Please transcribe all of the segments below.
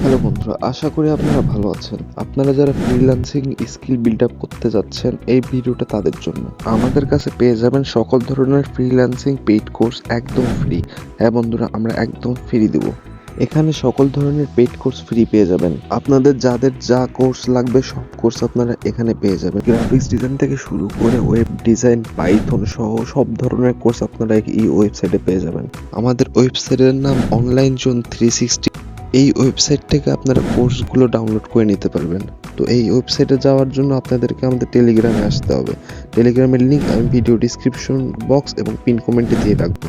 Hello বন্ধুরা, আশা করি আপনারা ভালো আছেন। আপনারা যারা ফ্রিল্যান্সিং স্কিল বিল্ড আপ করতে যাচ্ছেন, এই ভিডিওটা তাদের জন্য। আমাদের কাছে পেয়ে যাবেন সকল ধরনের ফ্রিল্যান্সিং পেইড কোর্স একদম ফ্রি। হ্যাঁ বন্ধুরা, আমরা একদম ফ্রি দেব। এখানে সকল ধরনের পেইড কোর্স ফ্রি পেয়ে যাবেন। আপনাদের যাদের যা কোর্স লাগবে সব কোর্স আপনারা এখানে পেয়ে যাবেন। গ্রাফিক্স ডিজাইন থেকে শুরু করে ওয়েব ডিজাইন, পাইথন সহ সব ধরনের কোর্স আপনারা এই ওয়েবসাইটে পেয়ে যাবেন। আমাদের ওয়েবসাইটের নাম অনলাইন জোন 360। এই ওয়েবসাইট থেকে আপনারা কোর্সগুলো ডাউনলোড করে নিতে পারবেন। তো এই ওয়েবসাইটে যাওয়ার জন্য আপনাদেরকে আমাদের টেলিগ্রামে আসতে হবে। টেলিগ্রামের লিঙ্ক আমি ভিডিও ডিসক্রিপশন বক্স এবং পিন কমেন্টে দিয়ে রাখবো।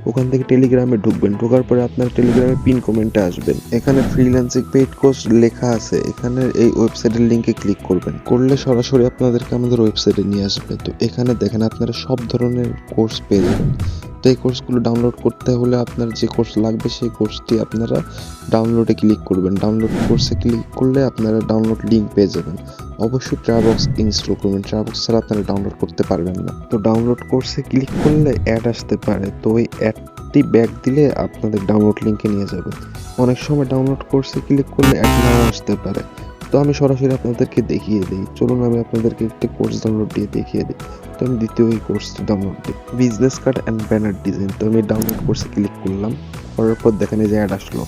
ওখান থেকে টেলিগ্রামে ঢুকবেন, ঢোকার পরে আপনারা টেলিগ্রামে পিন কমেন্টে আসবেন। এখানে ফ্রিল্যান্সিং পেইড কোর্স লেখা আছে, এখানে এই ওয়েবসাইটের লিঙ্কে ক্লিক করবেন, করলে সরাসরি আপনাদেরকে আমাদের ওয়েবসাইটে নিয়ে আসবে। তো এখানে দেখেন আপনারা সব ধরনের কোর্স পেয়ে যাবেন। তো এই কোর্সগুলো ডাউনলোড করতে হলে আপনার যে কোর্স লাগবে সেই কোর্সটি আপনারা ডাউনলোডে ক্লিক করবেন। ডাউনলোড কোর্সে ক্লিক করলে আপনারা ডাউনলোড লিঙ্ক পেয়ে যাবেন। অবশ্যই ট্রাবক্স ইনস্টল করবেন, ট্রাবক্স ছাড়া আপনারা ডাউনলোড করতে পারবেন না। তো ডাউনলোড কোর্সে ক্লিক করলে অ্যাড আসতে পারে, তো ওই অ্যাডটি ব্যাক দিলে আপনাদের ডাউনলোড লিঙ্কে নিয়ে যাবে। অনেক সময় ডাউনলোড কোর্সে ক্লিক করলে অ্যাড নাও আসতে পারে। তো আমি সরাসরি আপনাদেরকে দেখিয়ে দিই, চলুন আমি আপনাদেরকে একটি কোর্স ডাউনলোড দিয়ে দেখিয়ে দিই। তো আমি দ্বিতীয় এই কোর্সটি ডাউনলোড দিই, business card and banner design. তো আমি ডাউনলোড কোর্সে ক্লিক করলাম, করার পর দেখেন এই যে অ্যাড আসলো।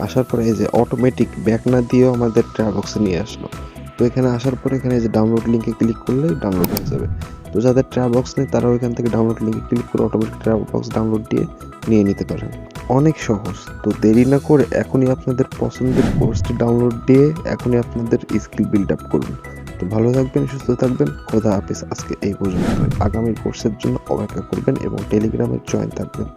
আসার পরে এই যে অটোমেটিক ব্যাক না দিয়েও আমাদের ট্রাবক্সে নিয়ে আসলো। তো এখানে আসার পরে এখানে এই যে ডাউনলোড লিঙ্কে ক্লিক করলে ডাউনলোড হয়ে যাবে। তো যাদের ট্রাবক্স নেই তারা ওইখান থেকে ডাউনলোড লিঙ্কে ক্লিক করে অটোমেটিক ট্রাবক্স ডাউনলোড দিয়ে নিয়ে নিতে পারেন। অনেক সহজ। তো দেরি না করে এখনই আপনাদের পছন্দের কোর্সটি ডাউনলোড দিয়ে এখনই আপনাদের স্কিল বিল্ড আপ করুন। তো ভালো থাকবেন, সুস্থ থাকবেন, খোদা হাফেজ। আজকে এই পর্যন্ত। আগামী কোর্সের জন্য অপেক্ষা করবেন এবং টেলিগ্রামে জয়েন থাকবেন।